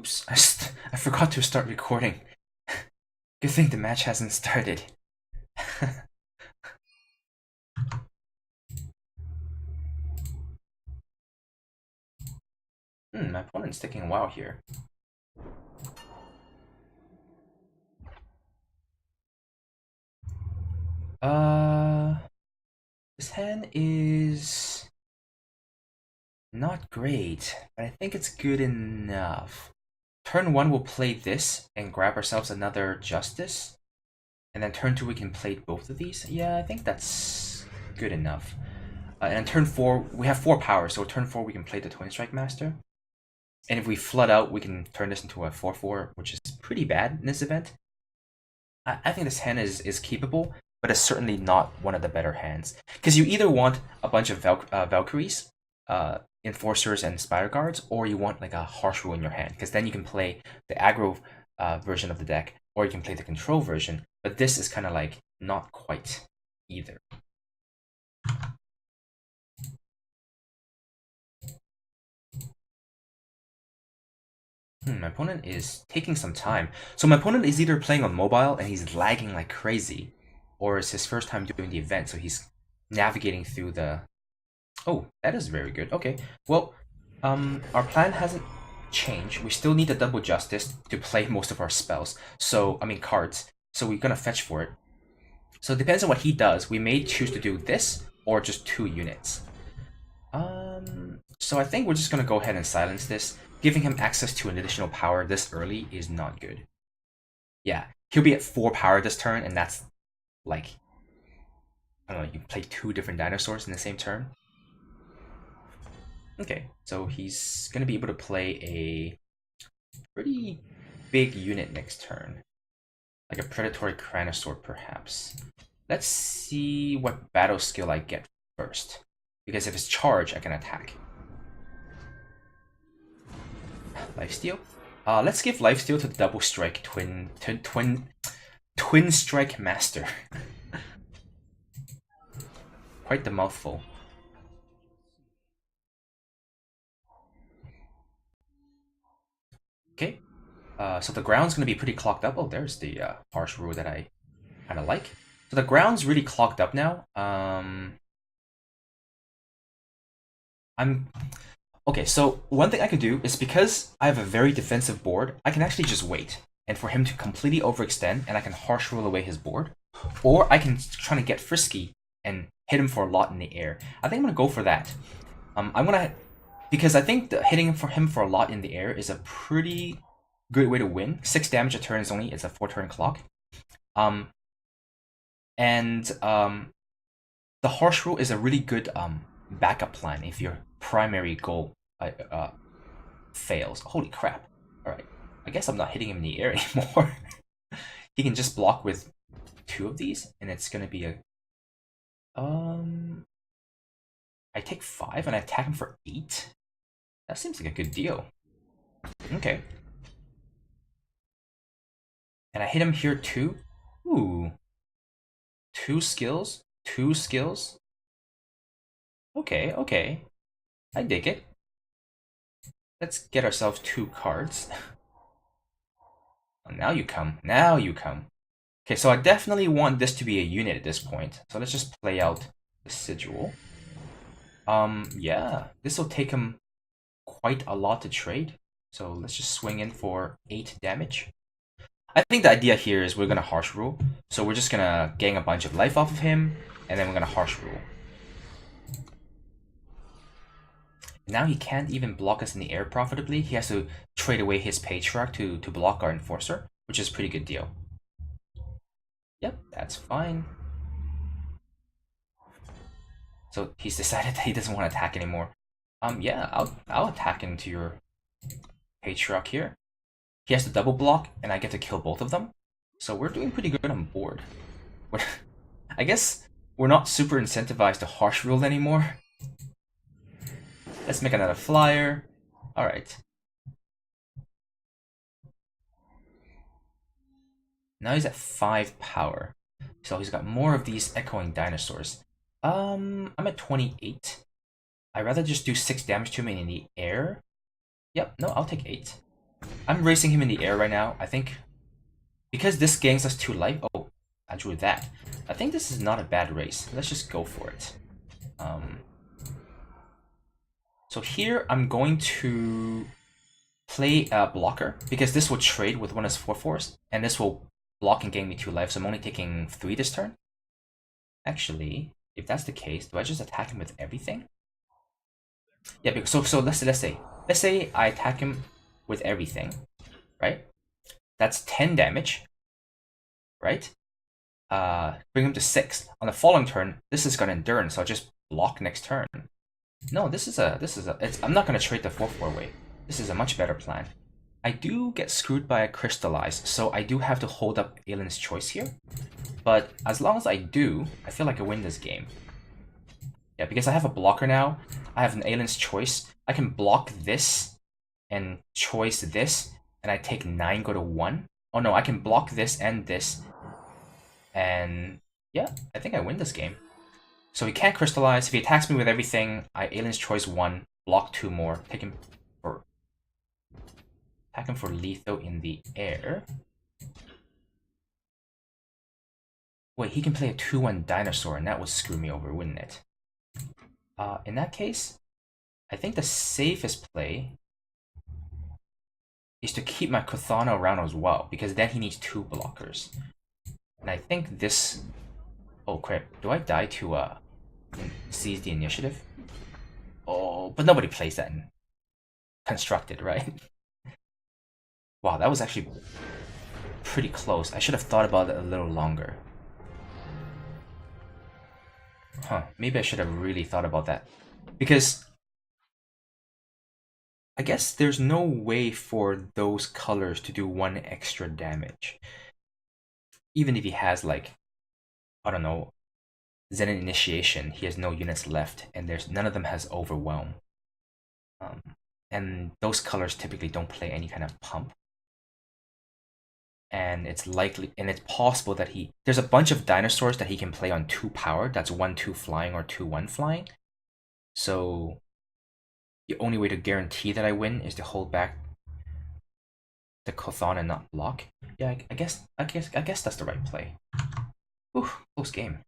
Oops, I forgot to start recording. Good thing the match hasn't started. My opponent's taking a while here. This hand is not great, but I think it's good enough. Turn 1 we'll play this and grab ourselves another Justice. And then turn 2 we can play both of these. Yeah, I think that's good enough. And then turn 4, we have 4 power, so turn 4 we can play the Twin Strike Master. And if we flood out, we can turn this into a 4/4, which is pretty bad in this event. I think this hand is keepable, but it's certainly not one of the better hands. Because you either want a bunch of Valkyries, Enforcers, and Spider Guards, or you want like a Harsh Rule in your hand, because then you can play the aggro version of the deck, or you can play the control version. But this is kind of like not quite either. My opponent is taking some time. So my opponent is either playing on mobile and he's lagging like crazy, or it's his first time doing the event, so he's navigating through the... Oh, that is very good. Okay, well, our plan hasn't changed. We still need a double Justice to play most of our spells. So, I mean cards. So we're gonna fetch for it. So it depends on what he does. We may choose to do this, or just 2 units. So I think we're just gonna go ahead and silence this. Giving him access to an additional power this early is not good. Yeah, he'll be at 4 power this turn, and that's like... I don't know, you play 2 different dinosaurs in the same turn. Okay, so he's gonna be able to play a pretty big unit next turn. Like a Predatory Cranosaur, perhaps. Let's see what battle skill I get first. Because if it's charge, I can attack. Lifesteal? Let's give Lifesteal to Double Strike Twin Strike Master. Quite the mouthful. Okay. So the ground's gonna be pretty clogged up. Oh, there's the Harsh Rule that I kind of like. So the ground's really clogged up now. Okay, so one thing I can do is, because I have a very defensive board, I can actually just wait. And for him to completely overextend, and I can Harsh Rule away his board. Or I can try to get frisky and hit him for a lot in the air. I think I'm going to go for that. Because I think hitting him for a lot in the air is a pretty good way to win. 6 damage a turn is only, it's a 4-turn clock. The Harsh Rule is a really good backup plan if your primary goal fails. Holy crap. Alright, I guess I'm not hitting him in the air anymore. He can just block with 2 of these, and it's gonna be a... I take 5 and I attack him for 8? That seems like a good deal. Okay. And I hit him here too? Ooh. 2 skills? 2 skills? Okay, okay. I dig it. Let's get ourselves 2 cards. Oh, now you come. Now you come. Okay, so I definitely want this to be a unit at this point. So let's just play out the Sigil. Yeah. This will take him quite a lot to trade. So let's just swing in for 8 damage. I think the idea here is we're going to Harsh Rule. So we're just going to gang a bunch of life off of him, and then we're going to Harsh Rule. Now he can't even block us in the air profitably. He has to trade away his Patriarch to block our Enforcer, which is a pretty good deal. Yep, that's fine. So he's decided that he doesn't want to attack anymore. Yeah, I'll attack into your Patriarch here. He has to double block, and I get to kill both of them. So we're doing pretty good on board. I guess we're not super incentivized to Harsh Rule anymore. Let's make another flyer. Alright. Now he's at 5 power. So he's got more of these echoing dinosaurs. I'm at 28. I'd rather just do 6 damage to him in the air. Yep, no, I'll take 8. I'm racing him in the air right now. I think because this gangs us 2 life. Oh, I drew that. I think this is not a bad race. Let's just go for it. So here I'm going to play a blocker because this will trade with one of his 4/4s, and this will block and gain me 2 life. So I'm only taking 3 this turn. Actually, if that's the case, do I just attack him with everything? Yeah, because so let's say I attack him with everything, right? That's 10 damage, right? Bring him to 6. On the following turn, this is gonna endurance, so I'll just block next turn. No, I'm not gonna trade the 4/4 way. This is a much better plan. I do get screwed by a crystallize, so I do have to hold up Alien's Choice here. But as long as I do, I feel like I win this game. Yeah, because I have a blocker now. I have an Alien's Choice. I can block this and choice this, and I take 9, go to 1. Oh no, I can block this and this. And yeah, I think I win this game. So he can't crystallize. If he attacks me with everything, I Alien's Choice 1, block 2 more, attack him for lethal in the air. Wait, he can play a 2/1 dinosaur, and that would screw me over, wouldn't it? In that case, I think the safest play is to keep my Kuthana around as well, because then he needs 2 blockers. And I think this... Oh crap, do I die to seize the initiative? Oh, but nobody plays that in Constructed, right? Wow, that was actually pretty close. I should have thought about it a little longer. Huh, maybe I should have really thought about that. Because I guess there's no way for those colors to do 1 extra damage. Even if he has, like, I don't know, Zenith Initiation, he has no units left, and there's none of them has Overwhelm. And those colors typically don't play any kind of pump. And it's possible that there's a bunch of dinosaurs that he can play on 2 power. That's 1/2 flying or 2/1 flying. So the only way to guarantee that I win is to hold back the Kothon and not block. Yeah, I guess that's the right play. Ooh, close game.